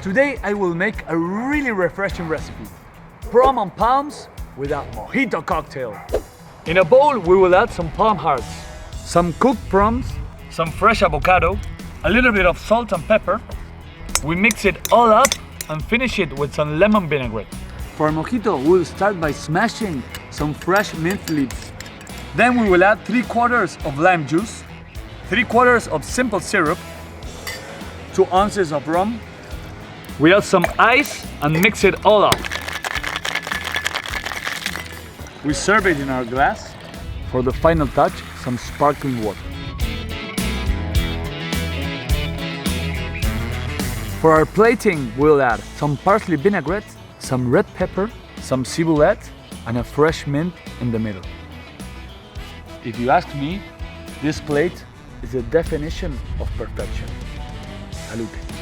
Today I will make a really refreshing recipe. Prawn and palms with a mojito cocktail. In a bowl we will add some palm hearts, some cooked prawns, some fresh avocado, a little bit of salt and pepper. We mix it all up and finish it with some lemon vinaigrette. For mojito, we'll start by smashing some fresh mint leaves. Then we will add 3/4 of lime juice, 3/4 of simple syrup, 2 ounces of rum. We add some ice and mix it all up. We serve it in our glass. For the final touch, some sparkling water. For our plating, we'll add some parsley vinaigrette, some red pepper, some ciboulette, and a fresh mint in the middle. If you ask me, this plate is a definition of perfection. Salute.